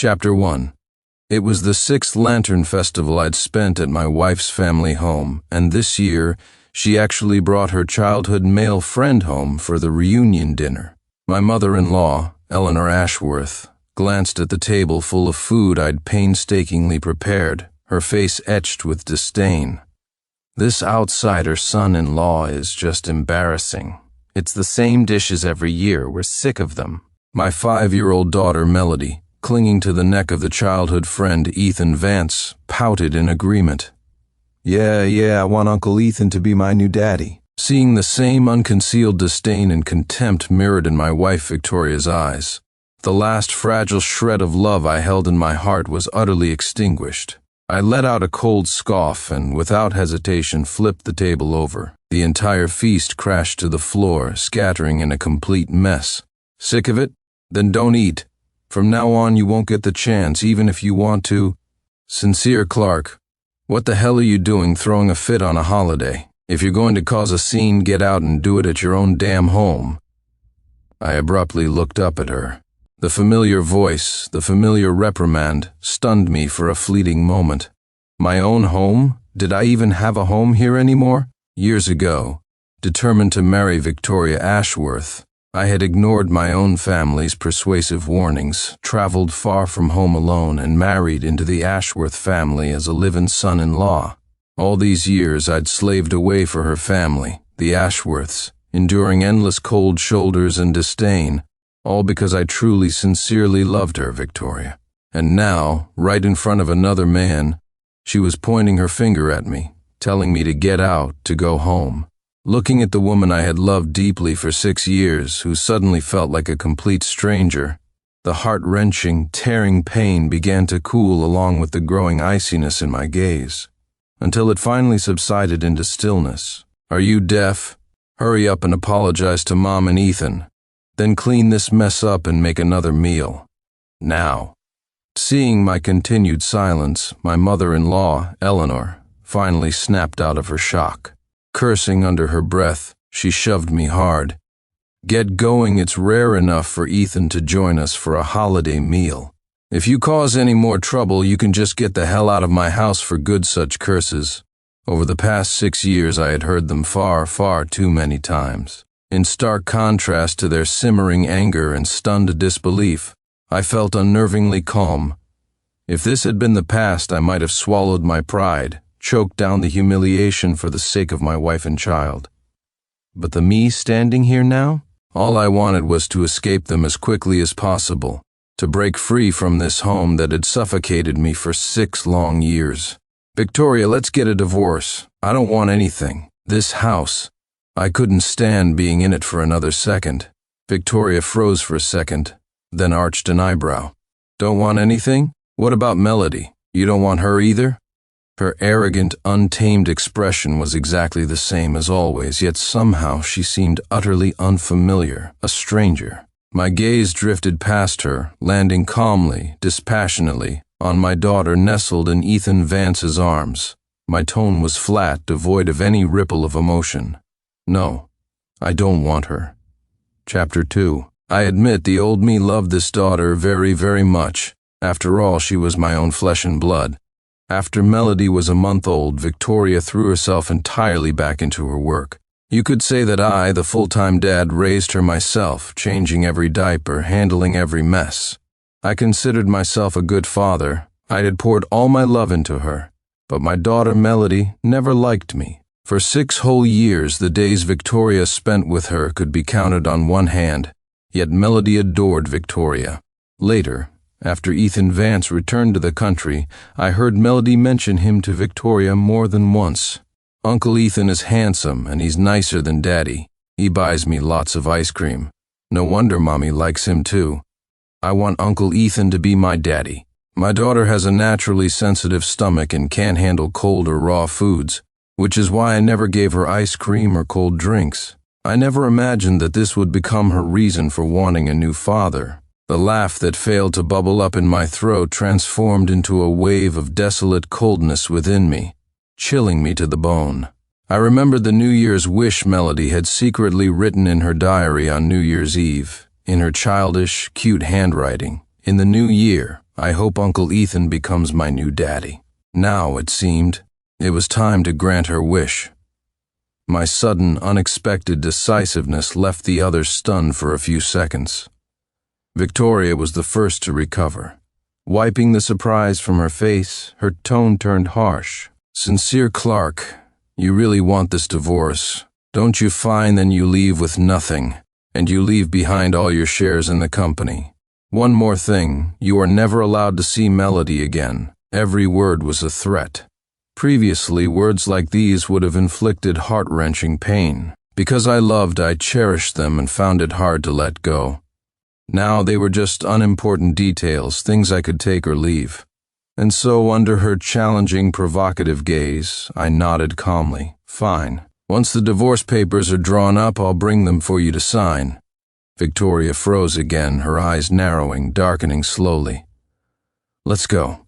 Chapter 1. It was the 6th Lantern Festival I'd spent at my wife's family home, and this year, she actually brought her childhood male friend home for the reunion dinner. My mother-in-law, Eleanor Ashworth, glanced at the table full of food I'd painstakingly prepared, her face etched with disdain. This outsider son-in-law is just embarrassing. It's the same dishes every year, we're sick of them. My 5-year-old daughter, Melody, clinging to the neck of the childhood friend Ethan Vance, pouted in agreement. Yeah, I want Uncle Ethan to be my new daddy. Seeing the same unconcealed disdain and contempt mirrored in my wife Victoria's eyes, the last fragile shred of love I held in my heart was utterly extinguished. I let out a cold scoff and, without hesitation, flipped the table over. The entire feast crashed to the floor, scattering in a complete mess. Sick of it? Then don't eat. From now on, you won't get the chance, even if you want to. Sincere Clark. What the hell are you doing throwing a fit on a holiday? If you're going to cause a scene, get out and do it at your own damn home. I abruptly looked up at her. The familiar voice, the familiar reprimand, stunned me for a fleeting moment. My own home? Did I even have a home here anymore? Years ago, determined to marry Victoria Ashworth, I had ignored my own family's persuasive warnings, traveled far from home alone, and married into the Ashworth family as a live-in son-in-law. All these years I'd slaved away for her family, the Ashworths, enduring endless cold shoulders and disdain, all because I truly, sincerely loved her, Victoria. And now, right in front of another man, she was pointing her finger at me, telling me to get out, to go home. Looking at the woman I had loved deeply for 6 years, who suddenly felt like a complete stranger, the heart-wrenching, tearing pain began to cool along with the growing iciness in my gaze, until it finally subsided into stillness. Are you deaf? Hurry up and apologize to Mom and Ethan. Then clean this mess up and make another meal. Now. Seeing my continued silence, my mother-in-law, Eleanor, finally snapped out of her shock. Cursing under her breath, she shoved me hard. Get going, it's rare enough for Ethan to join us for a holiday meal. If you cause any more trouble, you can just get the hell out of my house for good. Such curses. Over the past 6 years, I had heard them far, far too many times. In stark contrast to their simmering anger and stunned disbelief, I felt unnervingly calm. If this had been the past, I might have swallowed my pride, choked down the humiliation for the sake of my wife and child. But the me standing here now? All I wanted was to escape them as quickly as possible, to break free from this home that had suffocated me for 6 long years. Victoria, let's get a divorce. I don't want anything. This house. I couldn't stand being in it for another second. Victoria froze for a second, then arched an eyebrow. Don't want anything? What about Melody? You don't want her either? Her arrogant, untamed expression was exactly the same as always, yet somehow she seemed utterly unfamiliar, a stranger. My gaze drifted past her, landing calmly, dispassionately, on my daughter nestled in Ethan Vance's arms. My tone was flat, devoid of any ripple of emotion. No, I don't want her. Chapter 2. I admit the old me loved this daughter very, very much. After all, she was my own flesh and blood. After Melody was a month old, Victoria threw herself entirely back into her work. You could say that I, the full-time dad, raised her myself, changing every diaper, handling every mess. I considered myself a good father. I had poured all my love into her. But my daughter Melody never liked me. For 6 whole years, the days Victoria spent with her could be counted on one hand, yet Melody adored Victoria. Later, after Ethan Vance returned to the country, I heard Melody mention him to Victoria more than once. Uncle Ethan is handsome and he's nicer than Daddy. He buys me lots of ice cream. No wonder Mommy likes him too. I want Uncle Ethan to be my daddy. My daughter has a naturally sensitive stomach and can't handle cold or raw foods, which is why I never gave her ice cream or cold drinks. I never imagined that this would become her reason for wanting a new father. The laugh that failed to bubble up in my throat transformed into a wave of desolate coldness within me, chilling me to the bone. I remembered the New Year's wish Melody had secretly written in her diary on New Year's Eve, in her childish, cute handwriting. In the new year, I hope Uncle Ethan becomes my new daddy. Now, it seemed, it was time to grant her wish. My sudden, unexpected decisiveness left the others stunned for a few seconds. Victoria was the first to recover. Wiping the surprise from her face, her tone turned harsh. "Sincere Clark, you really want this divorce. Don't you find then you leave with nothing, and you leave behind all your shares in the company. One more thing, you are never allowed to see Melody again." Every word was a threat. Previously, words like these would have inflicted heart-wrenching pain. Because I loved, I cherished them and found it hard to let go. Now they were just unimportant details, things I could take or leave. And so, under her challenging, provocative gaze, I nodded calmly. "Fine. Once the divorce papers are drawn up, I'll bring them for you to sign." Victoria froze again, her eyes narrowing, darkening slowly. "Let's go.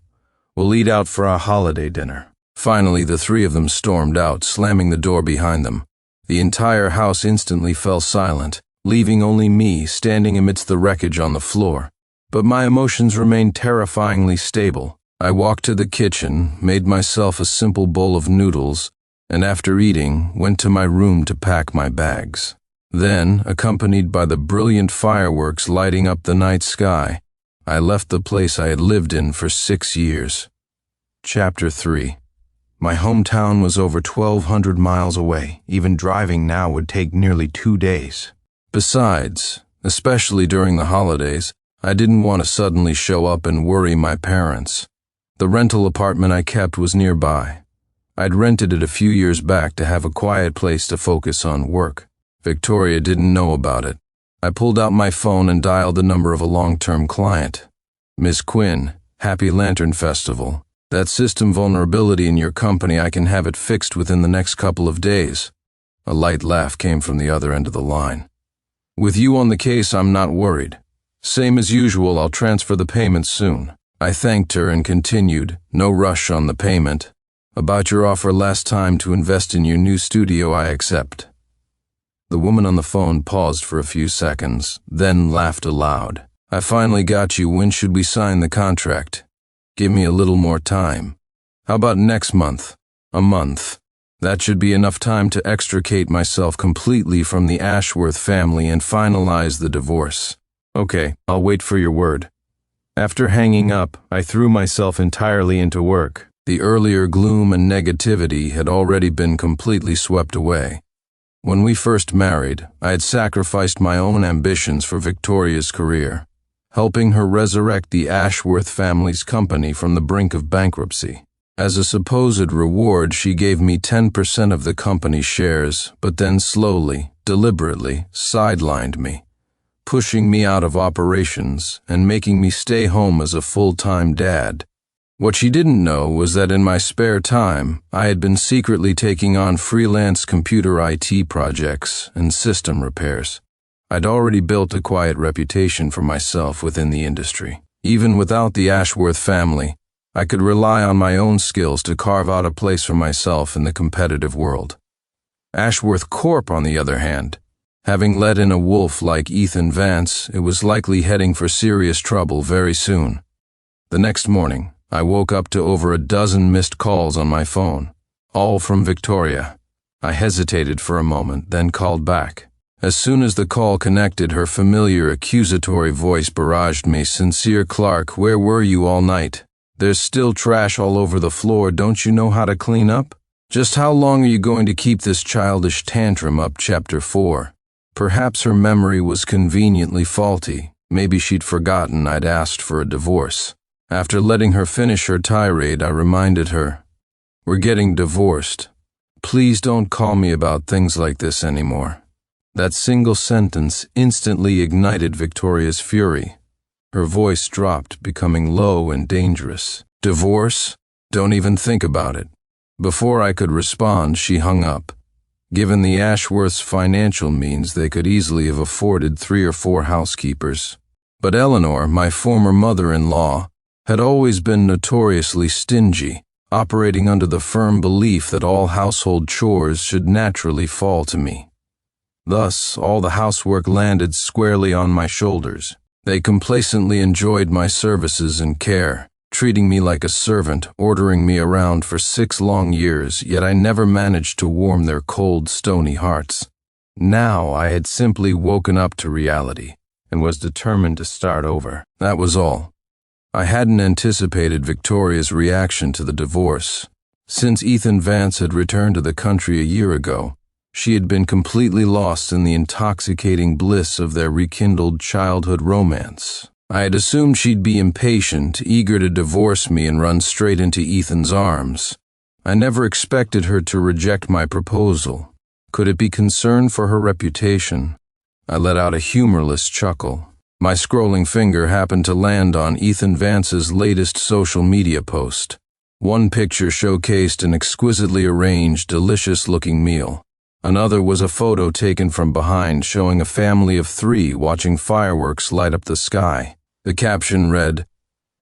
We'll eat out for our holiday dinner." Finally, the three of them stormed out, slamming the door behind them. The entire house instantly fell silent, leaving only me standing amidst the wreckage on the floor. But my emotions remained terrifyingly stable. I walked to the kitchen, made myself a simple bowl of noodles, and after eating, went to my room to pack my bags. Then, accompanied by the brilliant fireworks lighting up the night sky, I left the place I had lived in for 6 years. Chapter 3. My hometown was over 1,200 miles away. Even driving now would take nearly 2 days. Besides, especially during the holidays, I didn't want to suddenly show up and worry my parents. The rental apartment I kept was nearby. I'd rented it a few years back to have a quiet place to focus on work. Victoria didn't know about it. I pulled out my phone and dialed the number of a long-term client. "Miss Quinn, Happy Lantern Festival. That system vulnerability in your company, I can have it fixed within the next couple of days." A light laugh came from the other end of the line. "With you on the case, I'm not worried. Same as usual, I'll transfer the payment soon." I thanked her and continued, "No rush on the payment. About your offer last time to invest in your new studio, I accept." The woman on the phone paused for a few seconds, then laughed aloud. "I finally got you. When should we sign the contract?" "Give me a little more time." "How about next month?" "A month. That should be enough time to extricate myself completely from the Ashworth family and finalize the divorce." "Okay, I'll wait for your word." After hanging up, I threw myself entirely into work. The earlier gloom and negativity had already been completely swept away. When we first married, I had sacrificed my own ambitions for Victoria's career, helping her resurrect the Ashworth family's company from the brink of bankruptcy. As a supposed reward, she gave me 10% of the company's shares, but then slowly, deliberately, sidelined me, pushing me out of operations and making me stay home as a full-time dad. What she didn't know was that in my spare time, I had been secretly taking on freelance computer IT projects and system repairs. I'd already built a quiet reputation for myself within the industry. Even without the Ashworth family, I could rely on my own skills to carve out a place for myself in the competitive world. Ashworth Corp., on the other hand, having let in a wolf like Ethan Vance, it was likely heading for serious trouble very soon. The next morning, I woke up to over a dozen missed calls on my phone, all from Victoria. I hesitated for a moment, then called back. As soon as the call connected, her familiar accusatory voice barraged me. "Sincere Clark, where were you all night? There's still trash all over the floor. Don't you know how to clean up? Just how long are you going to keep this childish tantrum up?" Chapter 4. Perhaps her memory was conveniently faulty. Maybe she'd forgotten I'd asked for a divorce. After letting her finish her tirade, I reminded her, "We're getting divorced. Please don't call me about things like this anymore." That single sentence instantly ignited Victoria's fury. Her voice dropped, becoming low and dangerous. "Divorce? Don't even think about it." Before I could respond, she hung up. Given the Ashworths' financial means, they could easily have afforded 3 or 4 housekeepers. But Eleanor, my former mother-in-law, had always been notoriously stingy, operating under the firm belief that all household chores should naturally fall to me. Thus, all the housework landed squarely on my shoulders. They complacently enjoyed my services and care, treating me like a servant, ordering me around for 6 long years, yet I never managed to warm their cold, stony hearts. Now I had simply woken up to reality and was determined to start over. That was all. I hadn't anticipated Victoria's reaction to the divorce. Since Ethan Vance had returned to the country a year ago, she had been completely lost in the intoxicating bliss of their rekindled childhood romance. I had assumed she'd be impatient, eager to divorce me and run straight into Ethan's arms. I never expected her to reject my proposal. Could it be concern for her reputation? I let out a humorless chuckle. My scrolling finger happened to land on Ethan Vance's latest social media post. One picture showcased an exquisitely arranged, delicious-looking meal. Another was a photo taken from behind showing a family of 3 watching fireworks light up the sky. The caption read,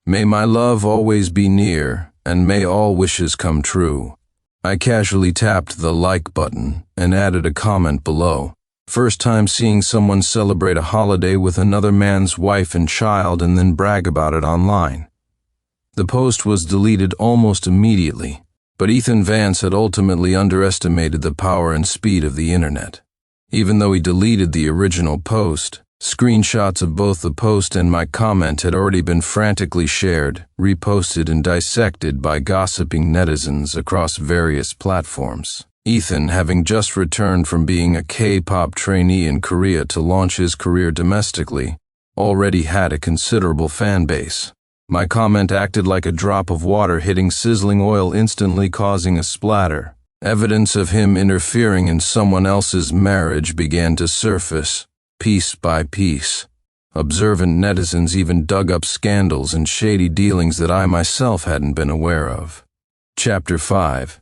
"May my love always be near, and may all wishes come true." I casually tapped the like button and added a comment below. First time seeing someone celebrate a holiday with another man's wife and child and then brag about it online. The post was deleted almost immediately, but Ethan Vance had ultimately underestimated the power and speed of the internet. Even though he deleted the original post, screenshots of both the post and my comment had already been frantically shared, reposted, and dissected by gossiping netizens across various platforms. Ethan, having just returned from being a K-pop trainee in Korea to launch his career domestically, already had a considerable fan base. My comment acted like a drop of water hitting sizzling oil, instantly causing a splatter. Evidence of him interfering in someone else's marriage began to surface, piece by piece. Observant netizens even dug up scandals and shady dealings that I myself hadn't been aware of. Chapter 5.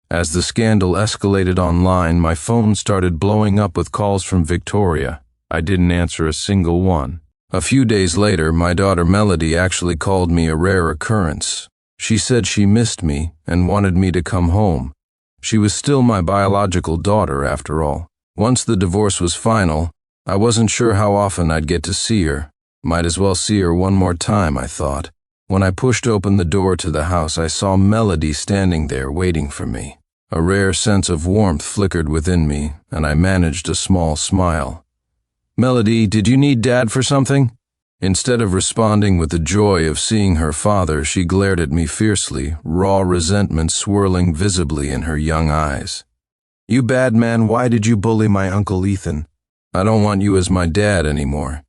As the scandal escalated online, my phone started blowing up with calls from Victoria. I didn't answer a single one. A few days later, my daughter Melody actually called me a rare occurrence. She said she missed me and wanted me to come home. She was still my biological daughter, after all. Once the divorce was final, I wasn't sure how often I'd get to see her. Might as well see her one more time, I thought. When I pushed open the door to the house, I saw Melody standing there waiting for me. A rare sense of warmth flickered within me, and I managed a small smile. "Melody, did you need Dad for something?" Instead of responding with the joy of seeing her father, she glared at me fiercely, raw resentment swirling visibly in her young eyes. "You bad man, why did you bully my Uncle Ethan? I don't want you as my dad anymore.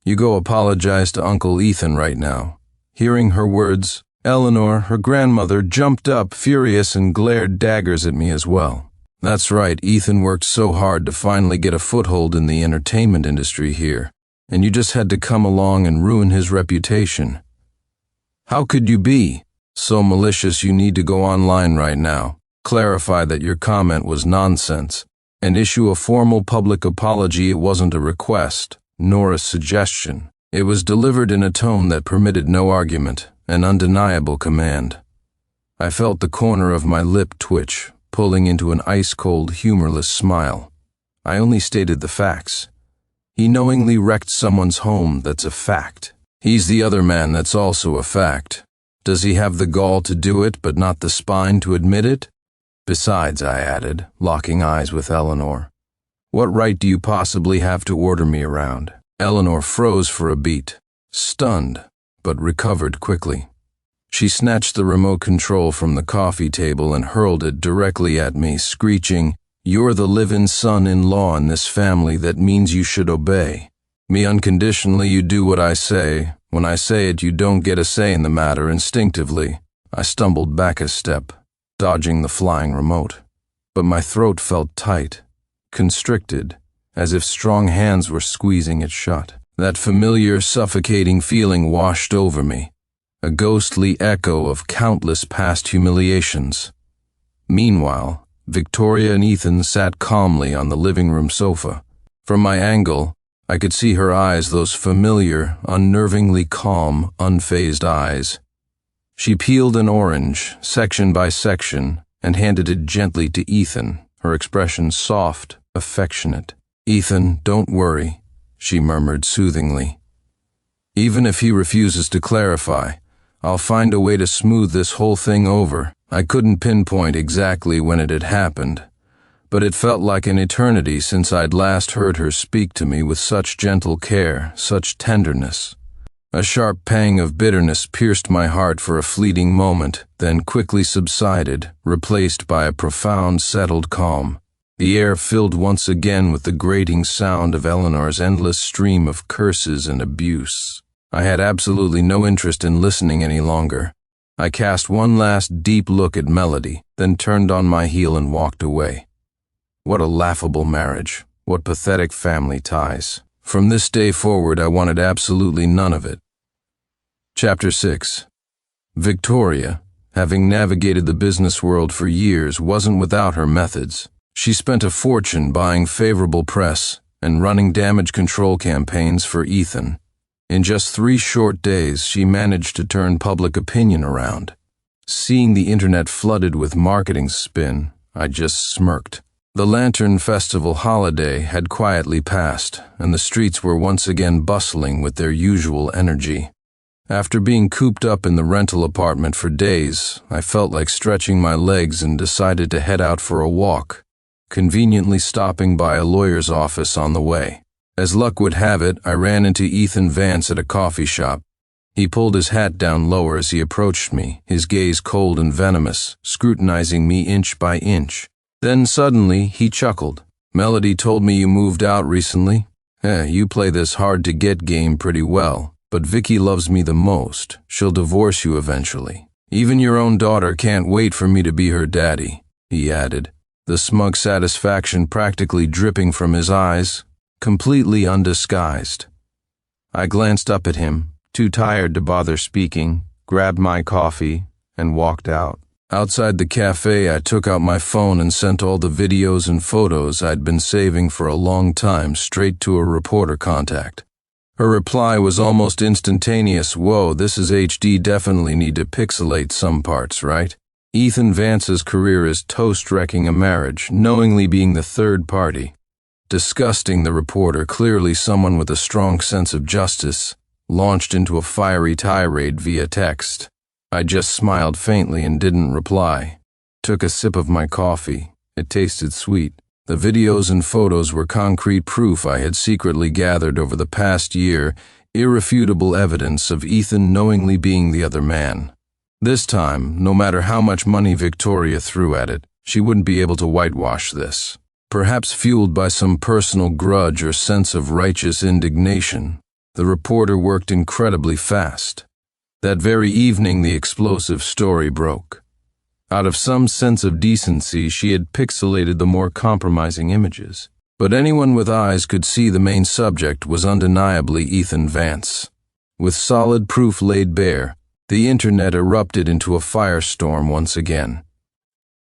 You go apologize to Uncle Ethan right now." Hearing her words, Eleanor, her grandmother, jumped up, furious, and glared daggers at me as well. That's right, Ethan worked so hard to finally get a foothold in the entertainment industry here, and you just had to come along and ruin his reputation. How could you be so malicious? You need to go online right now, clarify that your comment was nonsense, and issue a formal public apology. It wasn't a request, nor a suggestion. It was delivered in a tone that permitted no argument, an undeniable command. I felt the corner of my lip twitch, pulling into an ice-cold, humorless smile. I only stated the facts. He knowingly wrecked someone's home, that's a fact. He's the other man, that's also a fact. Does he have the gall to do it, but not the spine to admit it? Besides, I added, locking eyes with Eleanor, what right do you possibly have to order me around? Eleanor froze for a beat, stunned, but recovered quickly. She snatched the remote control from the coffee table and hurled it directly at me, screeching, "You're the live-in son-in-law in this family. That means you should obey me unconditionally. You do what I say. When I say it, you don't get a say in the matter." Instinctively, I stumbled back a step, dodging the flying remote. But my throat felt tight, constricted, as if strong hands were squeezing it shut. That familiar, suffocating feeling washed over me, a ghostly echo of countless past humiliations. Meanwhile, Victoria and Ethan sat calmly on the living room sofa. From my angle, I could see her eyes, those familiar, unnervingly calm, unfazed eyes. She peeled an orange, section by section, and handed it gently to Ethan, her expression soft, affectionate. "Ethan, don't worry," she murmured soothingly. Even if he refuses to clarify, I'll find a way to smooth this whole thing over. I couldn't pinpoint exactly when it had happened, but it felt like an eternity since I'd last heard her speak to me with such gentle care, such tenderness. A sharp pang of bitterness pierced my heart for a fleeting moment, then quickly subsided, replaced by a profound, settled calm. The air filled once again with the grating sound of Eleanor's endless stream of curses and abuse. I had absolutely no interest in listening any longer. I cast one last deep look at Melody, then turned on my heel and walked away. What a laughable marriage. What pathetic family ties. From this day forward, I wanted absolutely none of it. Chapter 6. Victoria, having navigated the business world for years, wasn't without her methods. She spent a fortune buying favorable press and running damage control campaigns for Ethan. In just 3 short days, she managed to turn public opinion around. Seeing the internet flooded with marketing spin, I just smirked. The Lantern Festival holiday had quietly passed, and the streets were once again bustling with their usual energy. After being cooped up in the rental apartment for days, I felt like stretching my legs and decided to head out for a walk, conveniently stopping by a lawyer's office on the way. As luck would have it, I ran into Ethan Vance at a coffee shop. He pulled his hat down lower as he approached me, his gaze cold and venomous, scrutinizing me inch by inch. Then suddenly, he chuckled. "Melody told me you moved out recently. You play this hard-to-get game pretty well, but Vicky loves me the most. She'll divorce you eventually. Even your own daughter can't wait for me to be her daddy," he added, the smug satisfaction practically dripping from his eyes, completely undisguised. I glanced up at him, too tired to bother speaking, grabbed my coffee, and walked out. Outside the cafe, I took out my phone and sent all the videos and photos I'd been saving for a long time straight to a reporter contact. Her reply was almost instantaneous. "Whoa, this is HD, definitely need to pixelate some parts, right?" Ethan Vance's career is toast-wrecking a marriage, knowingly being the third party. Disgusting, the reporter, clearly someone with a strong sense of justice, launched into a fiery tirade via text. I just smiled faintly and didn't reply. Took a sip of my coffee. It tasted sweet. The videos and photos were concrete proof I had secretly gathered over the past year, irrefutable evidence of Ethan knowingly being the other man. This time, no matter how much money Victoria threw at it, she wouldn't be able to whitewash this. Perhaps fueled by some personal grudge or sense of righteous indignation, the reporter worked incredibly fast. That very evening, the explosive story broke. Out of some sense of decency, she had pixelated the more compromising images. But anyone with eyes could see the main subject was undeniably Ethan Vance. With solid proof laid bare, the internet erupted into a firestorm once again.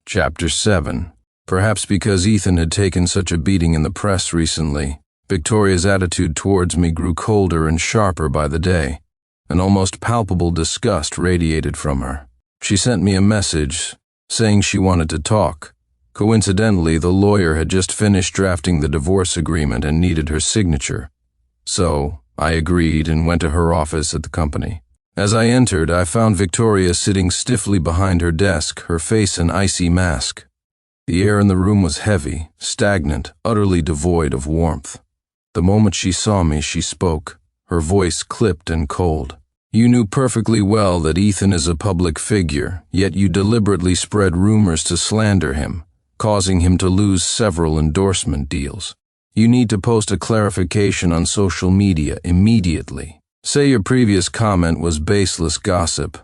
Chapter 7. Perhaps because Ethan had taken such a beating in the press recently, Victoria's attitude towards me grew colder and sharper by the day. An almost palpable disgust radiated from her. She sent me a message saying she wanted to talk. Coincidentally, the lawyer had just finished drafting the divorce agreement and needed her signature. So, I agreed and went to her office at the company. As I entered, I found Victoria sitting stiffly behind her desk, her face an icy mask. The air in the room was heavy, stagnant, utterly devoid of warmth. The moment she saw me, she spoke, her voice clipped and cold. "You knew perfectly well that Ethan is a public figure, yet you deliberately spread rumors to slander him, causing him to lose several endorsement deals. You need to post a clarification on social media immediately. Say your previous comment was baseless gossip.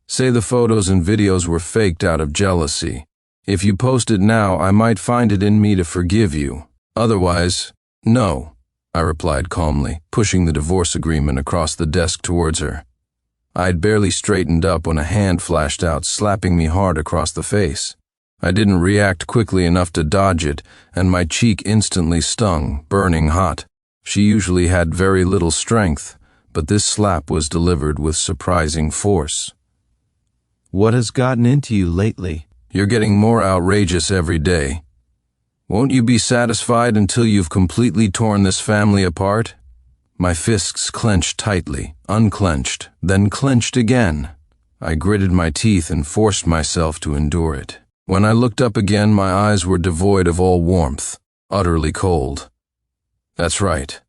Say the photos and videos were faked out of jealousy. If you post it now, I might find it in me to forgive you. Otherwise, no," I replied calmly, pushing the divorce agreement across the desk towards her. I'd barely straightened up when a hand flashed out, slapping me hard across the face. I didn't react quickly enough to dodge it, and my cheek instantly stung, burning hot. She usually had very little strength, but this slap was delivered with surprising force. "What has gotten into you lately?" "You're getting more outrageous every day. Won't you be satisfied until you've completely torn this family apart?" My fists clenched tightly, unclenched, then clenched again. I gritted my teeth and forced myself to endure it. When I looked up again, my eyes were devoid of all warmth, utterly cold. That's right.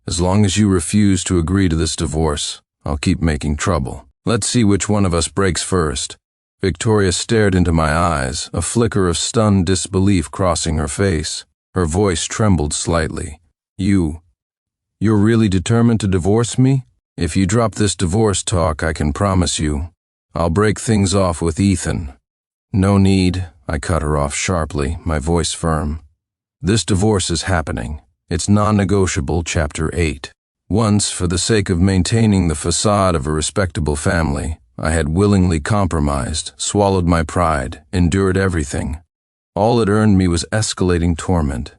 As long as you refuse to agree to this divorce, I'll keep making trouble. Let's see which one of us breaks first. Victoria stared into my eyes, a flicker of stunned disbelief crossing her face. Her voice trembled slightly. You're really determined to divorce me? If you drop this divorce talk, I can promise you, I'll break things off with Ethan. No need, I cut her off sharply, my voice firm. This divorce is happening. It's non-negotiable, Chapter 8. Once, for the sake of maintaining the facade of a respectable family, I had willingly compromised, swallowed my pride, endured everything. All it earned me was escalating torment.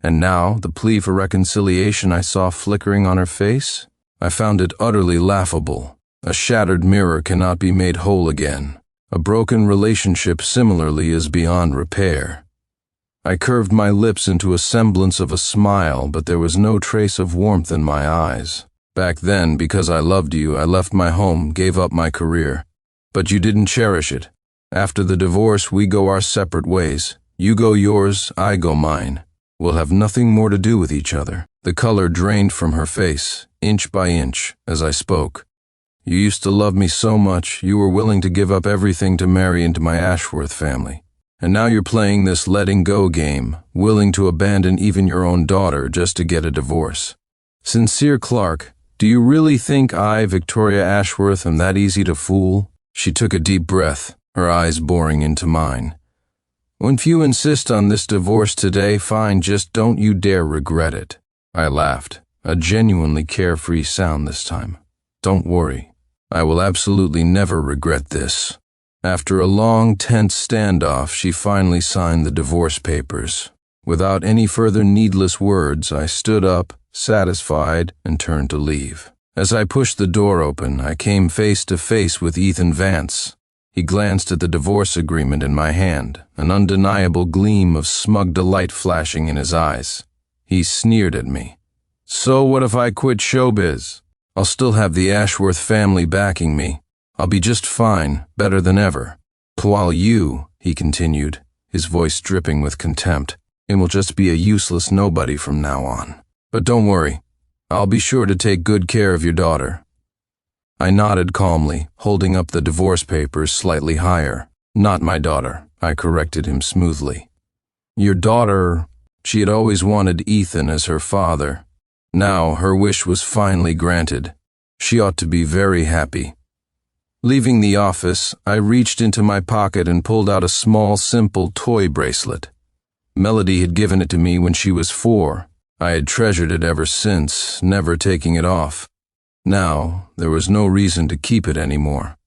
And now, the plea for reconciliation I saw flickering on her face? I found it utterly laughable. A shattered mirror cannot be made whole again. A broken relationship similarly is beyond repair. I curved my lips into a semblance of a smile, but there was no trace of warmth in my eyes. Back then, because I loved you, I left my home, gave up my career. But you didn't cherish it. After the divorce, we go our separate ways. You go yours, I go mine. We'll have nothing more to do with each other. The color drained from her face, inch by inch, as I spoke. You used to love me so much, you were willing to give up everything to marry into my Ashworth family. And now you're playing this letting go game, willing to abandon even your own daughter just to get a divorce. Sincere Clark, do you really think I, Victoria Ashworth, am that easy to fool? She took a deep breath, her eyes boring into mine. If you insist on this divorce today, fine, just don't you dare regret it. I laughed, a genuinely carefree sound this time. Don't worry, I will absolutely never regret this. After a long, tense standoff, she finally signed the divorce papers. Without any further needless words, I stood up, satisfied, and turned to leave. As I pushed the door open, I came face to face with Ethan Vance. He glanced at the divorce agreement in my hand, an undeniable gleam of smug delight flashing in his eyes. He sneered at me. So what if I quit showbiz? I'll still have the Ashworth family backing me. I'll be just fine, better than ever. While you, he continued, his voice dripping with contempt, and will just be a useless nobody from now on. But don't worry, I'll be sure to take good care of your daughter. I nodded calmly, holding up the divorce papers slightly higher. Not my daughter, I corrected him smoothly. Your daughter, she had always wanted Ethan as her father. Now her wish was finally granted. She ought to be very happy. Leaving the office, I reached into my pocket and pulled out a small, simple toy bracelet. Melody had given it to me when she was 4. I had treasured it ever since, never taking it off. Now, there was no reason to keep it anymore.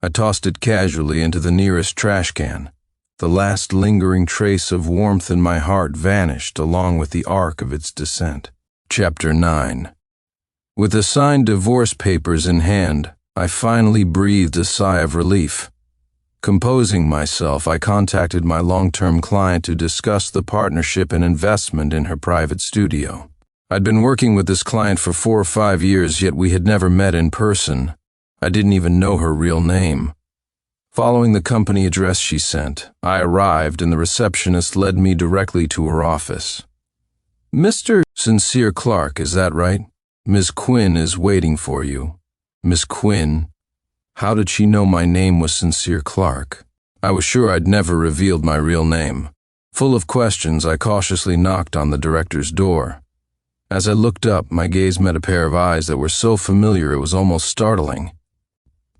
I tossed it casually into the nearest trash can. The last lingering trace of warmth in my heart vanished along with the arc of its descent. Chapter 9. With the signed divorce papers in hand, I finally breathed a sigh of relief. Composing myself, I contacted my long-term client to discuss the partnership and investment in her private studio. I'd been working with this client for 4 or 5 years, yet we had never met in person. I didn't even know her real name. Following the company address she sent, I arrived and the receptionist led me directly to her office. Mr. Sincere Clark, is that right? Ms. Quinn is waiting for you. Miss Quinn? How did she know my name was Sincere Clark? I was sure I'd never revealed my real name. Full of questions, I cautiously knocked on the director's door. As I looked up, my gaze met a pair of eyes that were so familiar it was almost startling.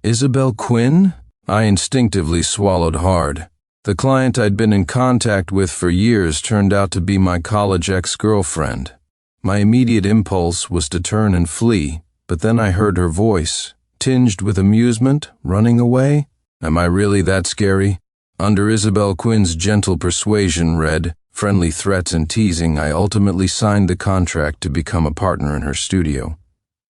Isabel Quinn? I instinctively swallowed hard. The client I'd been in contact with for years turned out to be my college ex-girlfriend. My immediate impulse was to turn and flee, but then I heard her voice, tinged with amusement, running away. Am I really that scary? Under Isabel Quinn's gentle persuasion read, friendly threats and teasing, I ultimately signed the contract to become a partner in her studio.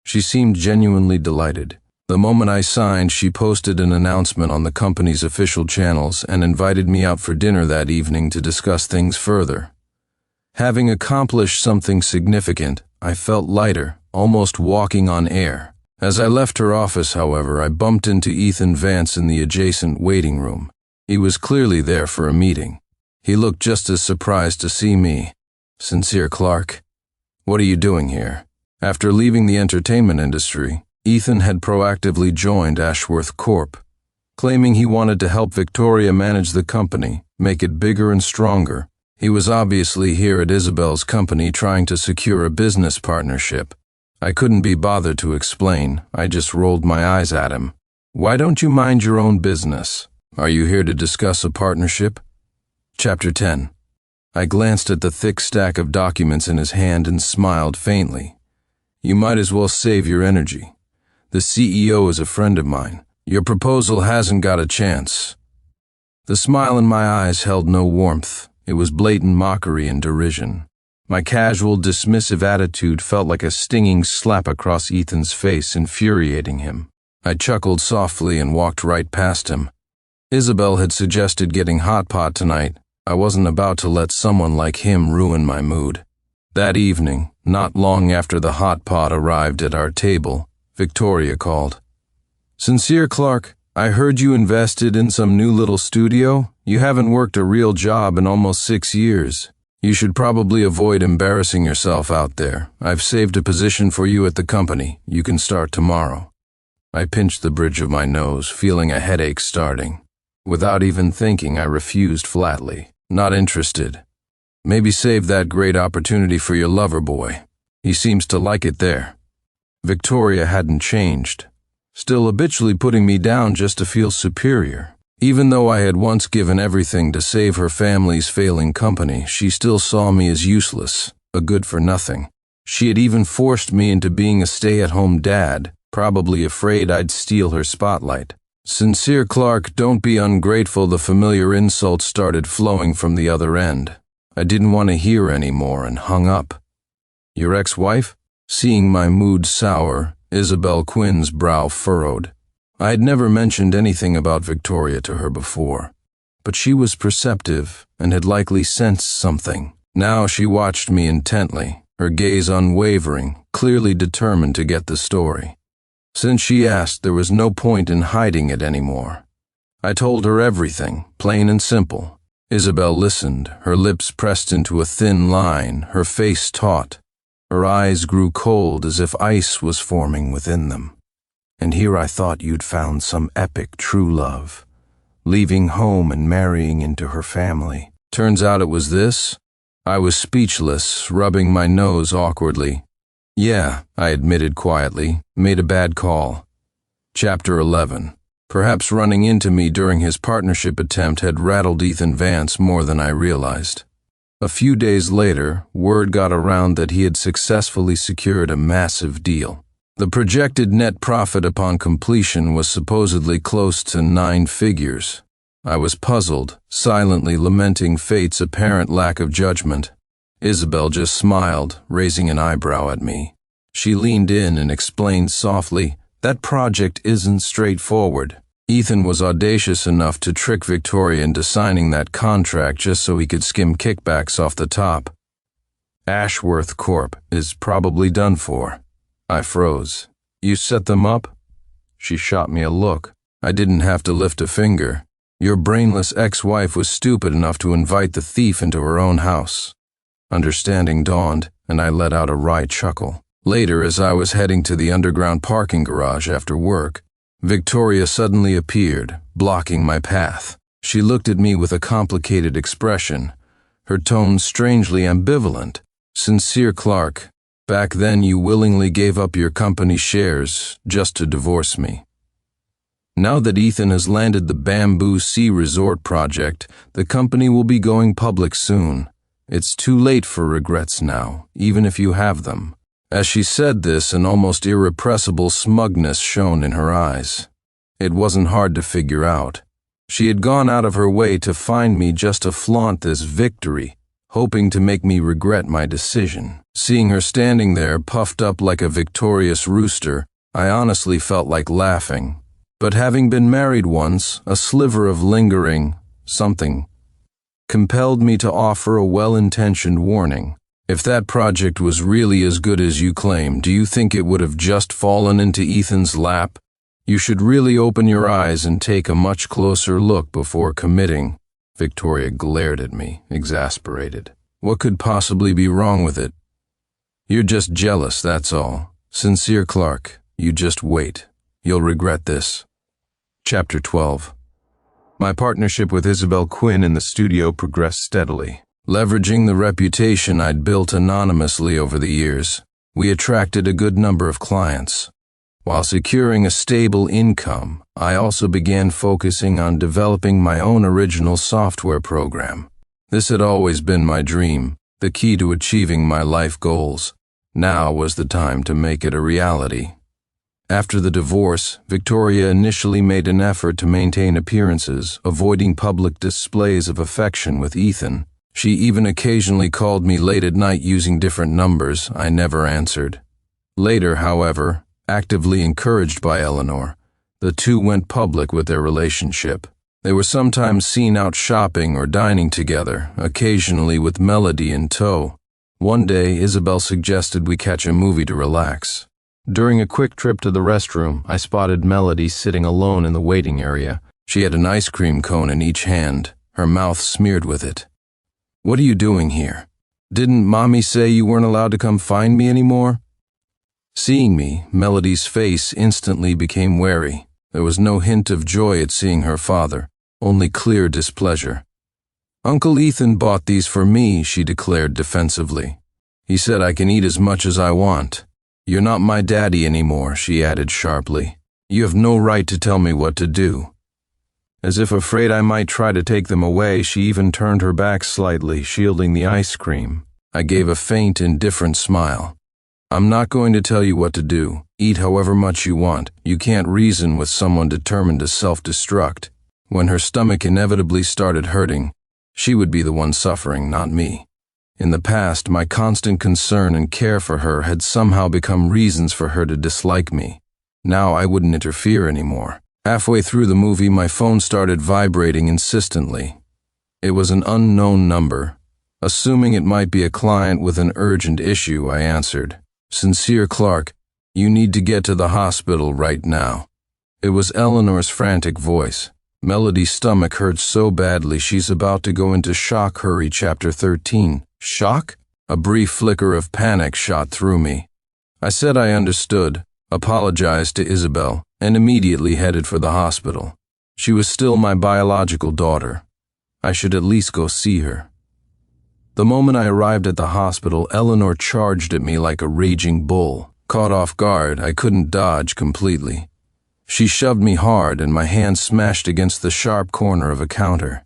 She seemed genuinely delighted. The moment I signed, she posted an announcement on the company's official channels and invited me out for dinner that evening to discuss things further. Having accomplished something significant, I felt lighter, almost walking on air. As I left her office, however, I bumped into Ethan Vance in the adjacent waiting room. He was clearly there for a meeting. He looked just as surprised to see me. "Sincere Clark, what are you doing here?" After leaving the entertainment industry, Ethan had proactively joined Ashworth Corp, claiming he wanted to help Victoria manage the company, make it bigger and stronger. He was obviously here at Isabel's company trying to secure a business partnership. I couldn't be bothered to explain. I just rolled my eyes at him. "Why don't you mind your own business? Are you here to discuss a partnership?" Chapter 10. I glanced at the thick stack of documents in his hand and smiled faintly. "You might as well save your energy. The CEO is a friend of mine. Your proposal hasn't got a chance." The smile in my eyes held no warmth. It was blatant mockery and derision. My casual, dismissive attitude felt like a stinging slap across Ethan's face, infuriating him. I chuckled softly and walked right past him. Isabel had suggested getting hot pot tonight. I wasn't about to let someone like him ruin my mood. That evening, not long after the hot pot arrived at our table, Victoria called. "Sincere Clark, I heard you invested in some new little studio. You haven't worked a real job in almost 6 years. You should probably avoid embarrassing yourself out there. I've saved a position for you at the company. You can start tomorrow." I pinched the bridge of my nose, feeling a headache starting. Without even thinking, I refused flatly. "Not interested. Maybe save that great opportunity for your lover boy. He seems to like it there." Victoria hadn't changed, still habitually putting me down just to feel superior. Even though I had once given everything to save her family's failing company, she still saw me as useless, a good-for-nothing. She had even forced me into being a stay-at-home dad, probably afraid I'd steal her spotlight. "Sincere Clark, don't be ungrateful." The familiar insult started flowing from the other end. I didn't want to hear anymore and hung up. "Your ex-wife?" Seeing my mood sour, Isabel Quinn's brow furrowed. I had never mentioned anything about Victoria to her before, but she was perceptive and had likely sensed something. Now she watched me intently, her gaze unwavering, clearly determined to get the story. Since she asked, there was no point in hiding it anymore. I told her everything, plain and simple. Isabel listened, her lips pressed into a thin line, her face taut. Her eyes grew cold as if ice was forming within them. "And here I thought you'd found some epic true love, leaving home and marrying into her family. Turns out it was this?" I was speechless, rubbing my nose awkwardly. "Yeah," I admitted quietly, "made a bad call." Chapter 11. Perhaps running into me during his partnership attempt had rattled Ethan Vance more than I realized. A few days later, word got around that he had successfully secured a massive deal. The projected net profit upon completion was supposedly close to 9 figures. I was puzzled, silently lamenting fate's apparent lack of judgment. Isabel just smiled, raising an eyebrow at me. She leaned in and explained softly, "That project isn't straightforward. Ethan was audacious enough to trick Victoria into signing that contract just so he could skim kickbacks off the top. Ashworth Corp is probably done for." I froze. "You set them up?" She shot me a look. I didn't have to lift a finger. "Your brainless ex-wife was stupid enough to invite the thief into her own house." Understanding dawned, and I let out a wry chuckle. Later, as I was heading to the underground parking garage after work, Victoria suddenly appeared, blocking my path. She looked at me with a complicated expression, her tone strangely ambivalent. "Sincere Clark, back then you willingly gave up your company shares just to divorce me. Now that Ethan has landed the Bamboo Sea Resort project, the company will be going public soon. It's too late for regrets now, even if you have them." As she said this, an almost irrepressible smugness shone in her eyes. It wasn't hard to figure out. She had gone out of her way to find me just to flaunt this victory, hoping to make me regret my decision. Seeing her standing there, puffed up like a victorious rooster, I honestly felt like laughing. But having been married once, a sliver of lingering something compelled me to offer a well-intentioned warning. If that project was really as good as you claim, do you think it would have just fallen into Ethan's lap? You should really open your eyes and take a much closer look before committing. Victoria glared at me, exasperated. What could possibly be wrong with it? You're just jealous, that's all. Sincere Clark, you just wait. You'll regret this. Chapter 12. My partnership with Isabel Quinn in the studio progressed steadily. Leveraging the reputation I'd built anonymously over the years, we attracted a good number of clients. While securing a stable income, I also began focusing on developing my own original software program. This had always been my dream, the key to achieving my life goals. Now was the time to make it a reality. After the divorce, Victoria initially made an effort to maintain appearances, avoiding public displays of affection with Ethan. She even occasionally called me late at night using different numbers. I never answered. Later, however, actively encouraged by Eleanor, the two went public with their relationship. They were sometimes seen out shopping or dining together, occasionally with Melody in tow. One day, Isabel suggested we catch a movie to relax. During a quick trip to the restroom, I spotted Melody sitting alone in the waiting area. She had an ice cream cone in each hand, her mouth smeared with it. "What are you doing here? Didn't Mommy say you weren't allowed to come find me anymore?" Seeing me, Melody's face instantly became wary. There was no hint of joy at seeing her father, only clear displeasure. "Uncle Ethan bought these for me," she declared defensively. "He said I can eat as much as I want. You're not my daddy anymore," she added sharply. "You have no right to tell me what to do." As if afraid I might try to take them away, she even turned her back slightly, shielding the ice cream. I gave a faint, indifferent smile. "I'm not going to tell you what to do. Eat however much you want. You can't reason with someone determined to self-destruct." When her stomach inevitably started hurting, she would be the one suffering, not me. In the past, my constant concern and care for her had somehow become reasons for her to dislike me. Now I wouldn't interfere anymore. Halfway through the movie, my phone started vibrating insistently. It was an unknown number. Assuming it might be a client with an urgent issue, I answered. "Sincere Clark, you need to get to the hospital right now." It was Eleanor's frantic voice. Melody's stomach hurts so badly she's about to go into shock. Hurry, Chapter 13. Shock? A brief flicker of panic shot through me. I said I understood, apologized to Isabel, and immediately headed for the hospital. She was still my biological daughter. I should at least go see her. The moment I arrived at the hospital, Eleanor charged at me like a raging bull. Caught off guard, I couldn't dodge completely. She shoved me hard, and my hand smashed against the sharp corner of a counter.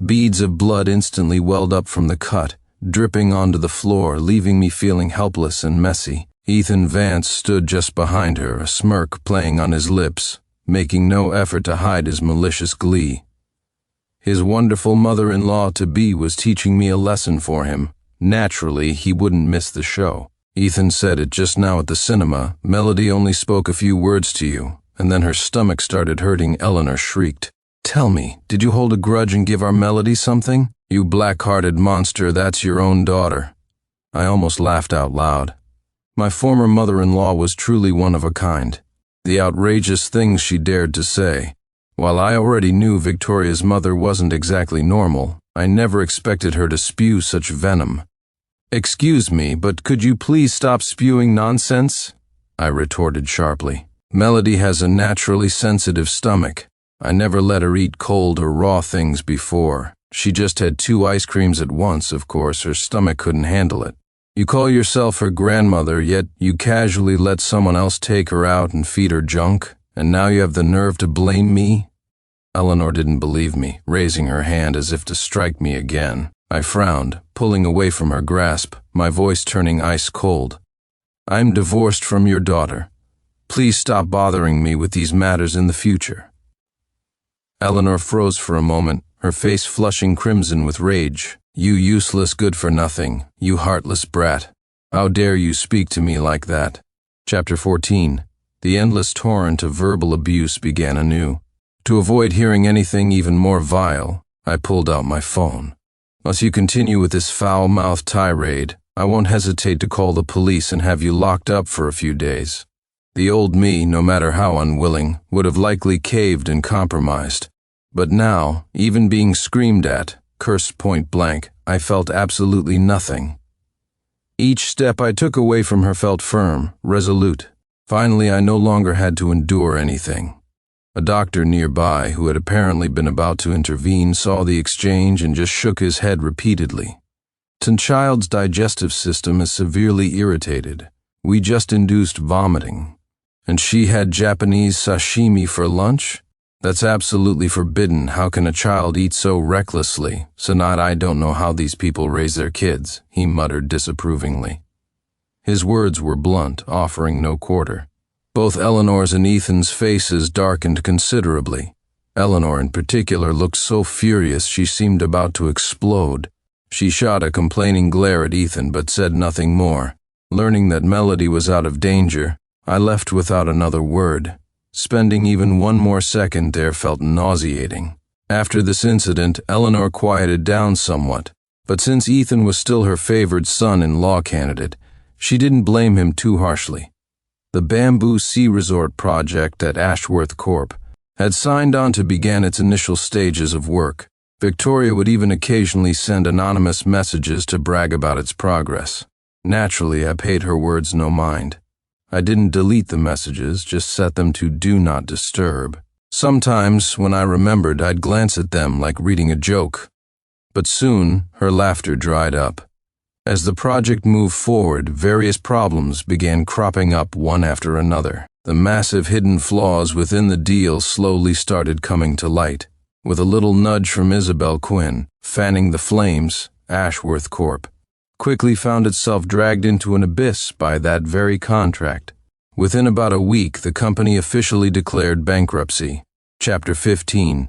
Beads of blood instantly welled up from the cut, dripping onto the floor, leaving me feeling helpless and messy. Ethan Vance stood just behind her, a smirk playing on his lips, making no effort to hide his malicious glee. His wonderful mother-in-law-to-be was teaching me a lesson for him. Naturally, he wouldn't miss the show. "Ethan said it just now at the cinema. Melody only spoke a few words to you." And then her stomach started hurting. Eleanor shrieked. "Tell me, did you hold a grudge and give our Melody something? You black-hearted monster, that's your own daughter." I almost laughed out loud. My former mother-in-law was truly one of a kind. The outrageous things she dared to say. While I already knew Victoria's mother wasn't exactly normal, I never expected her to spew such venom. "Excuse me, but could you please stop spewing nonsense?" I retorted sharply. "Melody has a naturally sensitive stomach. I never let her eat cold or raw things before. She just had 2 ice creams at once, of course. Her stomach couldn't handle it. You call yourself her grandmother, yet you casually let someone else take her out and feed her junk, and now you have the nerve to blame me?" Eleanor didn't believe me, raising her hand as if to strike me again. I frowned, pulling away from her grasp, my voice turning ice cold. "I'm divorced from your daughter. Please stop bothering me with these matters in the future." Eleanor froze for a moment, her face flushing crimson with rage. "You useless good-for-nothing, you heartless brat. How dare you speak to me like that?" Chapter 14. The endless torrent of verbal abuse began anew. To avoid hearing anything even more vile, I pulled out my phone. "Unless you continue with this foul-mouthed tirade, I won't hesitate to call the police and have you locked up for a few days." The old me, no matter how unwilling, would have likely caved and compromised. But now, even being screamed at, cursed point blank, I felt absolutely nothing. Each step I took away from her felt firm, resolute. Finally, I no longer had to endure anything. A doctor nearby, who had apparently been about to intervene, saw the exchange and just shook his head repeatedly. "The child's digestive system is severely irritated. We just induced vomiting. And she had Japanese sashimi for lunch? That's absolutely forbidden. How can a child eat so recklessly? Sanat, I don't know how these people raise their kids," he muttered disapprovingly. His words were blunt, offering no quarter. Both Eleanor's and Ethan's faces darkened considerably. Eleanor in particular looked so furious she seemed about to explode. She shot a complaining glare at Ethan but said nothing more. Learning that Melody was out of danger, I left without another word. Spending even one more second there felt nauseating. After this incident, Eleanor quieted down somewhat, but since Ethan was still her favored son-in-law candidate, she didn't blame him too harshly. The Bamboo Sea Resort project at Ashworth Corp. had signed on to begin its initial stages of work. Victoria would even occasionally send anonymous messages to brag about its progress. Naturally, I paid her words no mind. I didn't delete the messages, just set them to Do Not Disturb. Sometimes, when I remembered, I'd glance at them like reading a joke. But soon, her laughter dried up. As the project moved forward, various problems began cropping up one after another. The massive hidden flaws within the deal slowly started coming to light. With a little nudge from Isabel Quinn, fanning the flames, Ashworth Corp. quickly found itself dragged into an abyss by that very contract. Within about a week, the company officially declared bankruptcy. Chapter 15.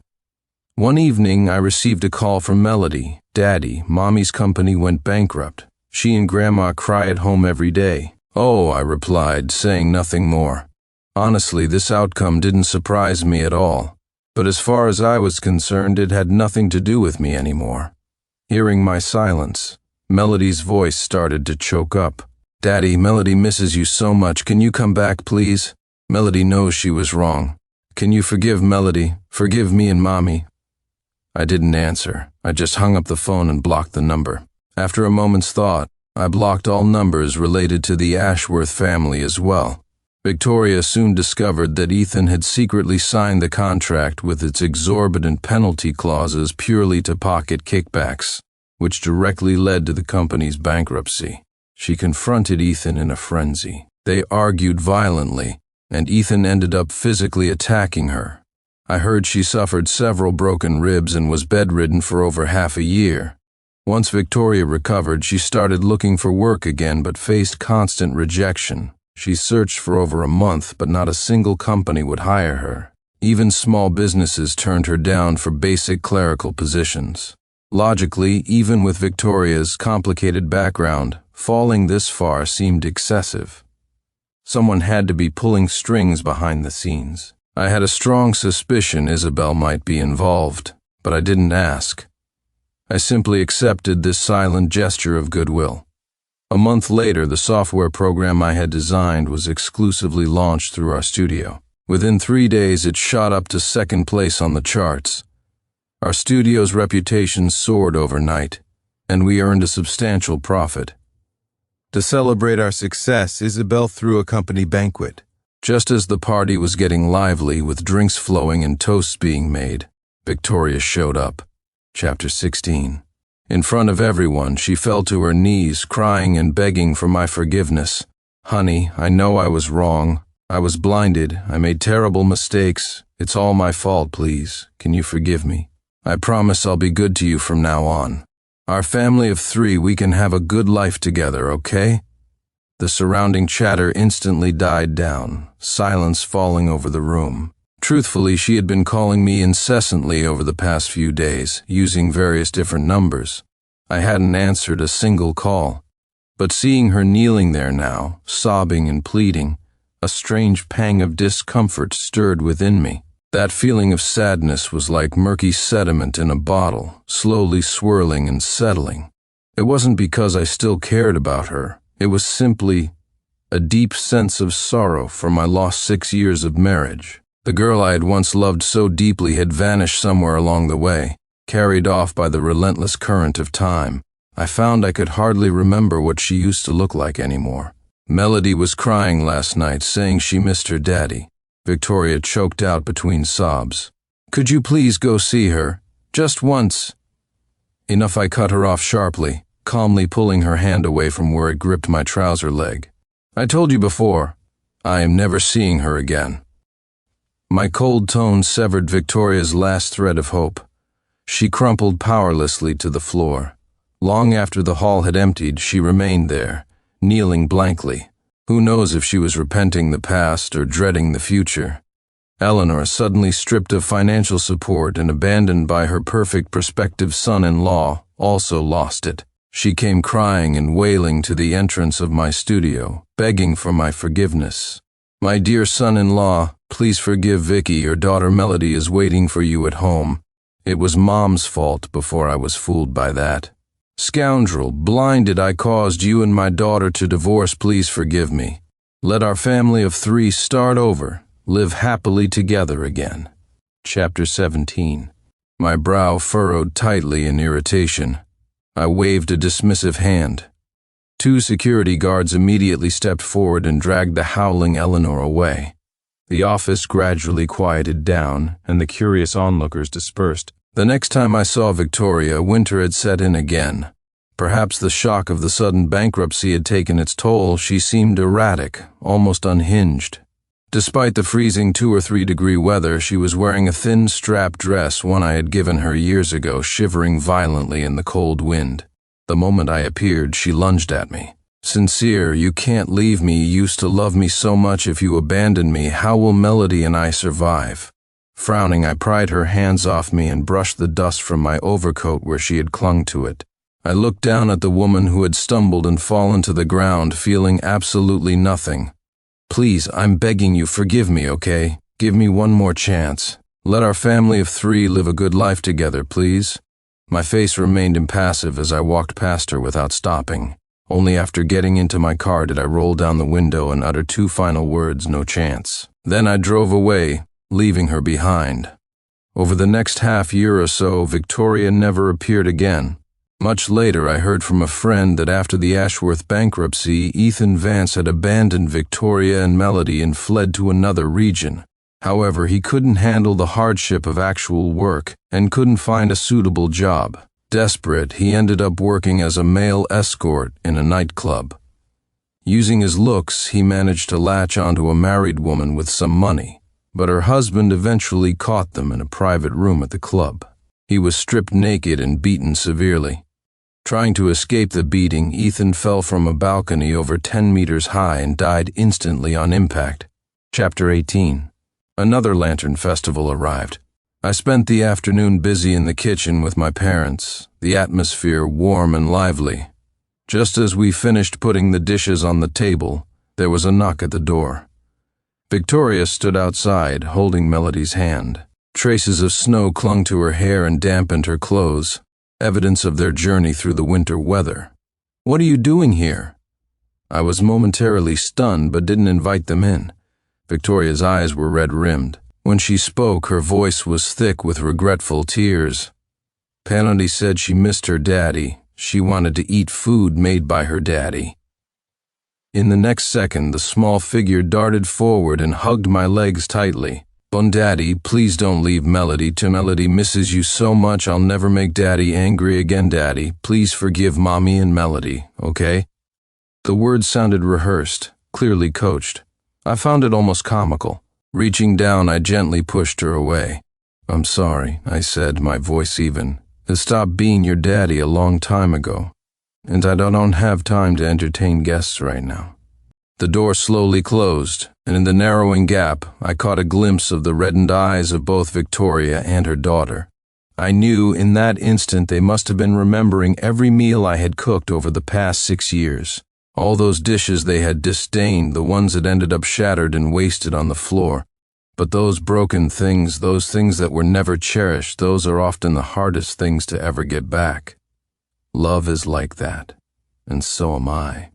One evening, I received a call from Melody. "Daddy, Mommy's company went bankrupt. She and Grandma cry at home every day." "Oh," I replied, saying nothing more. Honestly, this outcome didn't surprise me at all. But as far as I was concerned, it had nothing to do with me anymore. Hearing my silence, Melody's voice started to choke up. "Daddy, Melody misses you so much. Can you come back, please? Melody knows she was wrong. Can you forgive Melody? Forgive me and Mommy?" I didn't answer. I just hung up the phone and blocked the number. After a moment's thought, I blocked all numbers related to the Ashworth family as well. Victoria soon discovered that Ethan had secretly signed the contract with its exorbitant penalty clauses purely to pocket kickbacks, which directly led to the company's bankruptcy. She confronted Ethan in a frenzy. They argued violently, and Ethan ended up physically attacking her. I heard she suffered several broken ribs and was bedridden for over half a year. Once Victoria recovered, she started looking for work again but faced constant rejection. She searched for over a month, but not a single company would hire her. Even small businesses turned her down for basic clerical positions. Logically, even with Victoria's complicated background, falling this far seemed excessive. Someone had to be pulling strings behind the scenes. I had a strong suspicion Isabel might be involved, but I didn't ask. I simply accepted this silent gesture of goodwill. A month later, the software program I had designed was exclusively launched through our studio. Within 3 days, it shot up to second place on the charts. Our studio's reputation soared overnight, and we earned a substantial profit. To celebrate our success, Isabel threw a company banquet. Just as the party was getting lively with drinks flowing and toasts being made, Victoria showed up. Chapter 16. In front of everyone, she fell to her knees, crying and begging for my forgiveness. "Honey, I know I was wrong. I was blinded. I made terrible mistakes. It's all my fault, please. Can you forgive me? I promise I'll be good to you from now on. Our family of 3, we can have a good life together, okay?" The surrounding chatter instantly died down, silence falling over the room. Truthfully, she had been calling me incessantly over the past few days, using various different numbers. I hadn't answered a single call. But seeing her kneeling there now, sobbing and pleading, a strange pang of discomfort stirred within me. That feeling of sadness was like murky sediment in a bottle, slowly swirling and settling. It wasn't because I still cared about her. It was simply a deep sense of sorrow for my lost 6 years of marriage. The girl I had once loved so deeply had vanished somewhere along the way, carried off by the relentless current of time. I found I could hardly remember what she used to look like anymore. Melody was crying last night, saying she missed her daddy. Victoria choked out between sobs. "Could you please go see her? Just once." Enough, I cut her off sharply, calmly pulling her hand away from where it gripped my trouser leg. "I told you before, I am never seeing her again." My cold tone severed Victoria's last thread of hope. She crumpled powerlessly to the floor. Long after the hall had emptied, she remained there, kneeling blankly. Who knows if she was repenting the past or dreading the future? Eleanor, suddenly stripped of financial support and abandoned by her perfect prospective son-in-law, also lost it. She came crying and wailing to the entrance of my studio, begging for my forgiveness. "My dear son-in-law, please forgive Vicky. Your daughter Melody is waiting for you at home. It was Mom's fault before I was fooled by that. Scoundrel, blinded, I caused you and my daughter to divorce. Please forgive me. Let our family of 3 start over, live happily together again." Chapter 17. My brow furrowed tightly in irritation. I waved a dismissive hand. 2 security guards immediately stepped forward and dragged the howling Eleanor away. The office gradually quieted down, and the curious onlookers dispersed. The next time I saw Victoria, winter had set in again. Perhaps the shock of the sudden bankruptcy had taken its toll. She seemed erratic, almost unhinged. Despite the freezing 2 or 3 degree weather, she was wearing a thin strap dress, one I had given her years ago, shivering violently in the cold wind. The moment I appeared, she lunged at me. "Sincere, you can't leave me. You used to love me so much. If you abandon me, how will Melody and I survive?" Frowning, I pried her hands off me and brushed the dust from my overcoat where she had clung to it. I looked down at the woman who had stumbled and fallen to the ground, feeling absolutely nothing. "Please, I'm begging you, forgive me, okay? Give me one more chance. Let our family of 3 live a good life together, please." My face remained impassive as I walked past her without stopping. Only after getting into my car did I roll down the window and utter 2 final words, "No chance." Then I drove away, leaving her behind. Over the next half year or so, Victoria never appeared again. Much later, I heard from a friend that after the Ashworth bankruptcy, Ethan Vance had abandoned Victoria and Melody and fled to another region. However, he couldn't handle the hardship of actual work and couldn't find a suitable job. Desperate, he ended up working as a male escort in a nightclub. Using his looks, he managed to latch onto a married woman with some money, but her husband eventually caught them in a private room at the club. He was stripped naked and beaten severely. Trying to escape the beating, Ethan fell from a balcony over 10 meters high and died instantly on impact. Chapter 18. Another lantern festival arrived. I spent the afternoon busy in the kitchen with my parents, the atmosphere warm and lively. Just as we finished putting the dishes on the table, there was a knock at the door. Victoria stood outside, holding Melody's hand. Traces of snow clung to her hair and dampened her clothes, evidence of their journey through the winter weather. "What are you doing here?" I was momentarily stunned but didn't invite them in. Victoria's eyes were red-rimmed. When she spoke, her voice was thick with regretful tears. Melody said she missed her daddy. She wanted to eat food made by her daddy. In the next second, the small figure darted forward and hugged my legs tightly. "Bon Daddy, please don't leave Melody. Melody misses you so much. I'll never make Daddy angry again, Daddy. Please forgive Mommy and Melody, okay?" The words sounded rehearsed, clearly coached. I found it almost comical. Reaching down, I gently pushed her away. "I'm sorry," I said, my voice even. "I stopped being your daddy a long time ago, and I don't have time to entertain guests right now." The door slowly closed, and in the narrowing gap, I caught a glimpse of the reddened eyes of both Victoria and her daughter. I knew in that instant they must have been remembering every meal I had cooked over the past 6 years. All those dishes they had disdained, the ones that ended up shattered and wasted on the floor. But those broken things, those things that were never cherished, those are often the hardest things to ever get back. Love is like that, and so am I.